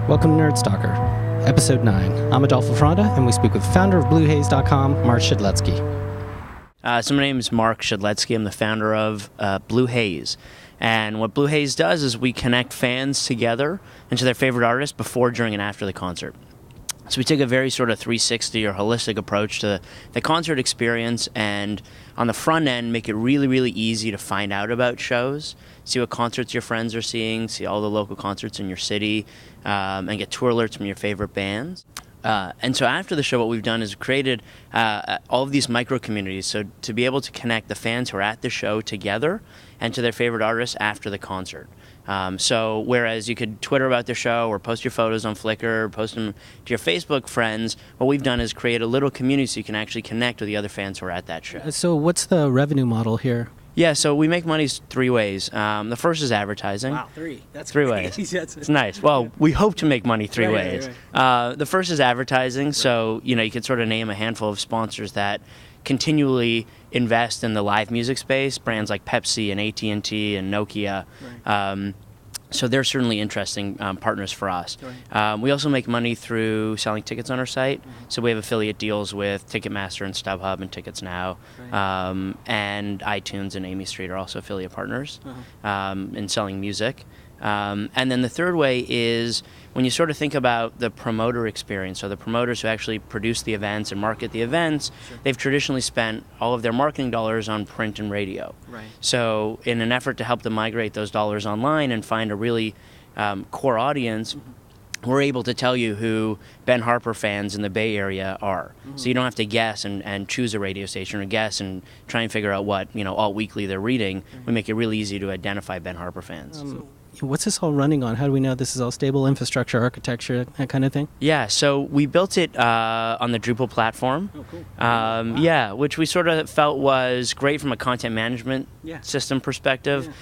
Welcome to Nerd Stalker, Episode 9. I'm Adolfo Fronda, and we speak with founder of BlueHaze.com, Mark Shedletsky. So my name is Mark Shedletsky. I'm the founder of BlueHaze. And what BlueHaze does is we connect fans together into their favorite artists before, during, and after the concert. So we take a very sort of 360 or holistic approach to the concert experience, and on the front end make it really, really easy to find out about shows, see what concerts your friends are seeing, see all the local concerts in your city, and get tour alerts from your favorite bands. And so after the show, what we've done is created all of these micro communities, so to be able to connect the fans who are at the show together and to their favorite artists after the concert. So whereas you could Twitter about the show or post your photos on Flickr, post them to your Facebook friends, what we've done is create a little community so you can actually connect with the other fans who are at that show. So what's the revenue model here? Yeah, so we make money three ways. The first is advertising. Wow, three. That's three great. ways. It's nice. Well, we hope to make money three ways. Right. The first is advertising. Right. So, you can sort of name a handful of sponsors that continually invest in the live music space, brands like Pepsi and AT&T and Nokia. Right. So they're certainly interesting partners for us. Right. We also make money through selling tickets on our site. Mm-hmm. So we have affiliate deals with Ticketmaster and StubHub and Tickets Now. Right. And iTunes and Amy Street are also affiliate partners in selling music. And then the third way is when you sort of think about the promoter experience, so the promoters who actually produce the events and market the events, sure, they've traditionally spent all of their marketing dollars on print and radio. Right. So in an effort to help them migrate those dollars online and find a really core audience, mm-hmm, we're able to tell you who Ben Harper fans in the Bay Area are. Mm-hmm. So you don't have to guess and choose a radio station or guess and try and figure out what, all weekly they're reading. Mm-hmm. We make it really easy to identify Ben Harper fans. What's this all running on? How do we know this is all stable infrastructure, architecture, that kind of thing? Yeah, so we built it on the Drupal platform. Oh, cool. Wow. Yeah, which we sort of felt was great from a content management system perspective,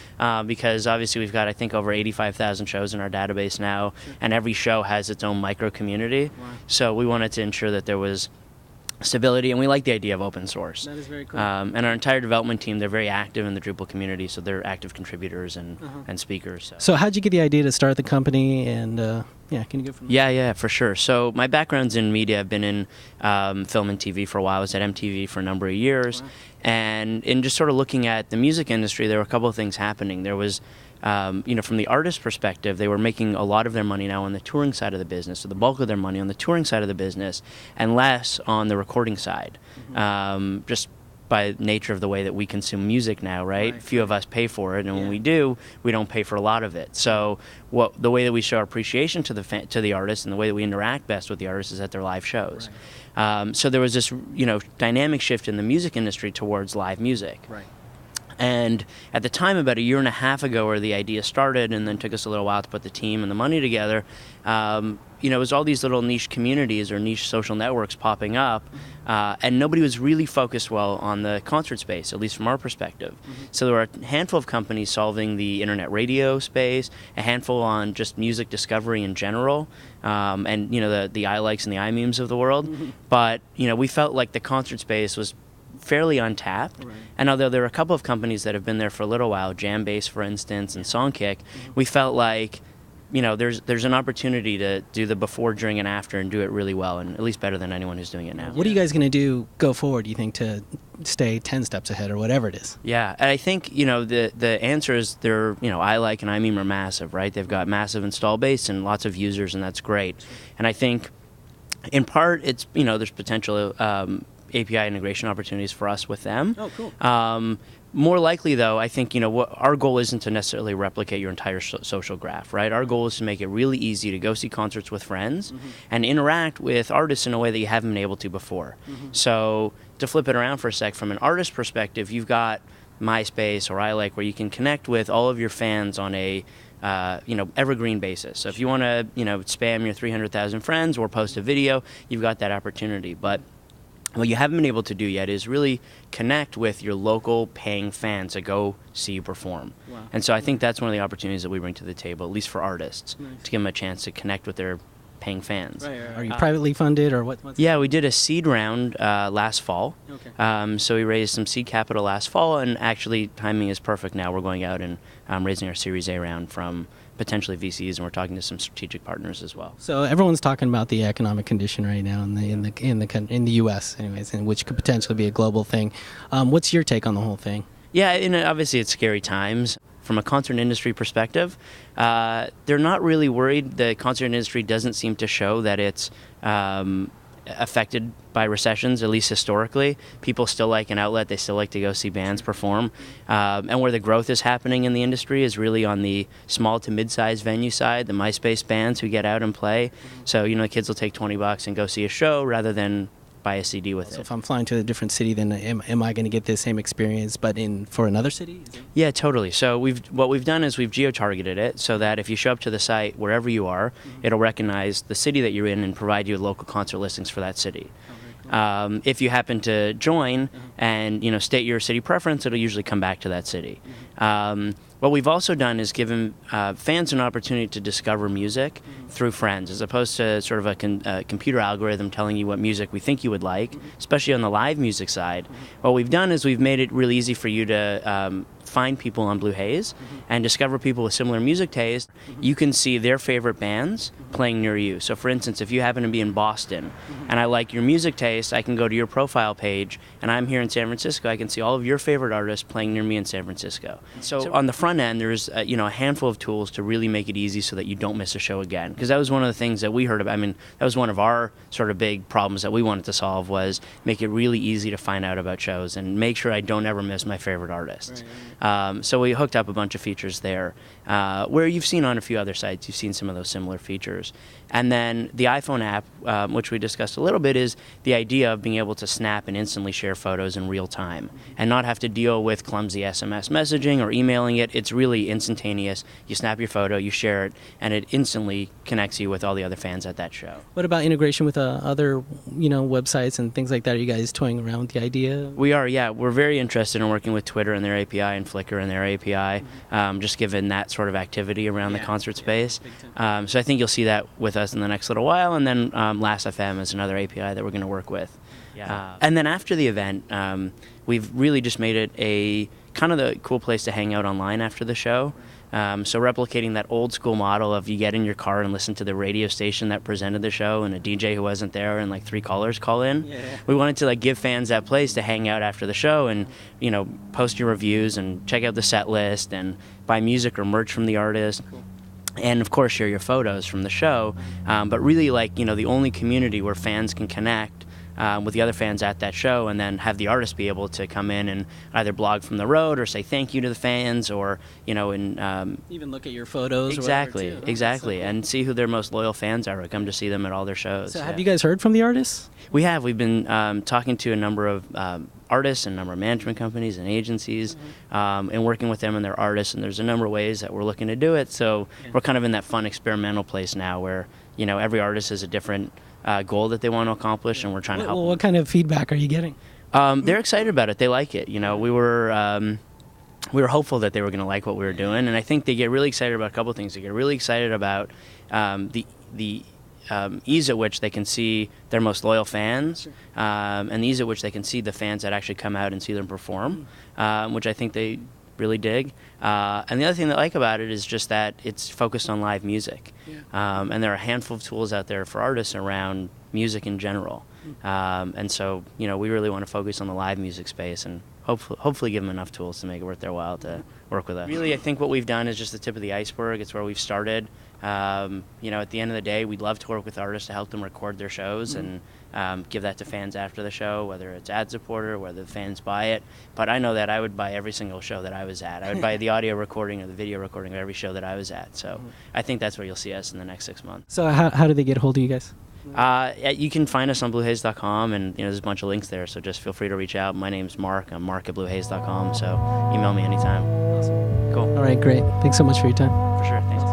because obviously we've got, I think, over 85,000 shows in our database now, sure, and every show has its own micro community. Wow. So we wanted to ensure that there was stability, and we like the idea of open source. That is very cool. And our entire development team, they're very active in the Drupal community, so they're active contributors and speakers. So how'd you get the idea to start the company, and can you go from there? Yeah, for sure. So my background's in media. I've been in film and TV for a while. I was at MTV for a number of years. Wow. And in just sort of looking at the music industry, there were a couple of things happening. There was from the artist perspective, they were making a lot of their money now on the touring side of the business, so the bulk of their money on the touring side of the business, and less on the recording side. Mm-hmm. Just by nature of the way that we consume music now, right? Few of us pay for it, and when we do, we don't pay for a lot of it. So the way that we show our appreciation to the artist and the way that we interact best with the artist is at their live shows. Right. So there was this dynamic shift in the music industry towards live music. Right. And at the time, about a year and a half ago, where the idea started, and then took us a little while to put the team and the money together, it was all these little niche communities or niche social networks popping up, and nobody was really focused well on the concert space, at least from our perspective. Mm-hmm. So there were a handful of companies solving the internet radio space, a handful on just music discovery in general, and the iLikes and the iMemes of the world. Mm-hmm. But we felt like the concert space was fairly untapped, right, and although there are a couple of companies that have been there for a little while, Jambase, for instance, and Songkick, we felt like there's an opportunity to do the before, during, and after, and do it really well, and at least better than anyone who's doing it now. What are you guys going to do go forward, do you think, to stay 10 steps ahead or whatever it is? Yeah, and I think the answer is they're iLike and iMeme are massive, right? They've got massive install base and lots of users, and that's great. And I think in part it's there's potential API integration opportunities for us with them. Oh, cool. More likely, though, I think what our goal isn't to necessarily replicate your entire social graph, right? Our goal is to make it really easy to go see concerts with friends, mm-hmm, and interact with artists in a way that you haven't been able to before. Mm-hmm. So to flip it around for a sec, from an artist perspective, you've got MySpace or iLike, where you can connect with all of your fans on a evergreen basis. So if you want to spam your 300,000 friends or post a video, you've got that opportunity. But what you haven't been able to do yet is really connect with your local paying fans that go see you perform. Wow. And so I think that's one of the opportunities that we bring to the table, at least for artists, nice, to give them a chance to connect with their paying fans. Right. Are you privately funded, or what? Yeah, we did a seed round last fall. Okay. So we raised some seed capital last fall, and actually timing is perfect now. We're going out and raising our Series A round from potentially VCs, and we're talking to some strategic partners as well. So everyone's talking about the economic condition right now in the U.S. anyways, and which could potentially be a global thing. What's your take on the whole thing? Yeah, and obviously it's scary times. From a concert industry perspective, they're not really worried. The concert industry doesn't seem to show that it's affected by recessions, at least historically. People still like an outlet. They still like to go see bands perform. And where the growth is happening in the industry is really on the small to mid-sized venue side, the MySpace bands who get out and play. So, the kids will take $20 and go see a show rather than buy a CD with it. So if I'm flying to a different city, then am I going to get the same experience, but for another city? Yeah, totally. So what we've done is we've geo-targeted it so that if you show up to the site wherever you are, it'll recognize the city that you're in and provide you with local concert listings for that city. If you happen to join and state your city preference, it'll usually come back to that city. What we've also done is given fans an opportunity to discover music through friends, as opposed to sort of a computer algorithm telling you what music we think you would like, especially on the live music side. What we've done is we've made it really easy for you to find people on BlueHaze and discover people with similar music taste. You can see their favorite bands playing near you. So for instance, if you happen to be in Boston and I like your music taste, I can go to your profile page, and I'm here in San Francisco, I can see all of your favorite artists playing near me in San Francisco. So on the front end, there's a handful of tools to really make it easy so that you don't miss a show again. Because that was one of the things that we heard about. I mean, that was one of our sort of big problems that we wanted to solve, was make it really easy to find out about shows and make sure I don't ever miss my favorite artists. So we hooked up a bunch of features there, where you've seen on a few other sites, you've seen some of those similar features. And then the iPhone app, which we discussed a little bit, is the idea of being able to snap and instantly share photos in real time and not have to deal with clumsy SMS messaging or emailing it. It's really instantaneous. You snap your photo, you share it, and it instantly connects you with all the other fans at that show. What about integration with other websites and things like that? Are you guys toying around with the idea? We are, yeah. We're very interested in working with Twitter and their API and Flickr and their API, just given that sort of activity around the concert space. So I think you'll see that with us in the next little while, and then Last.fm is another API that we're going to work with. And then after the event, we've really just made it a kind of the cool place to hang out online after the show. So replicating that old school model of you get in your car and listen to the radio station that presented the show and a DJ who wasn't there and like 3 callers call in. We wanted to give fans that place to hang out after the show and post your reviews and check out the set list and buy music or merch from the artist. And of course share your photos from the show, but really the only community where fans can connect with the other fans at that show, and then have the artist be able to come in and either blog from the road or say thank you to the fans, or and even look at your photos. Exactly, and see who their most loyal fans are. Come to see them at all their shows. So have you guys heard from the artists? We have. We've been talking to a number of artists and a number of management companies and agencies, and working with them and their artists. And there's a number of ways that we're looking to do it. So we're kind of in that fun experimental place now, where every artist has a different goal that they want to accomplish, and we're trying to help them. What kind of feedback are you getting? They're excited about it. They like it. We were hopeful that they were going to like what we were doing, and I think they get really excited about a couple of things. They get really excited about the ease at which they can see their most loyal fans, and the ease at which they can see the fans that actually come out and see them perform, which I think they really dig. And the other thing they like about it is just that it's focused on live music. And there are a handful of tools out there for artists around music in general. And so, we really want to focus on the live music space and hopefully give them enough tools to make it worth their while to work with us. Really, I think what we've done is just the tip of the iceberg. It's where we've started. At the end of the day, we'd love to work with artists to help them record their shows and give that to fans after the show, whether it's ad supporter, whether the fans buy it. But I know that I would buy every single show that I was at. I would buy the audio recording or the video recording of every show that I was at. So I think that's where you'll see us in the next 6 months. So how do they get a hold of you guys? You can find us on BlueHaze.com, and there's a bunch of links there, so just feel free to reach out. My name's Mark. I'm Mark at BlueHaze.com, so email me anytime. Awesome. Cool. All right, great. Thanks so much for your time. For sure. Thanks.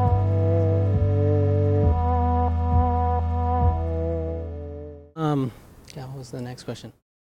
What was the next question?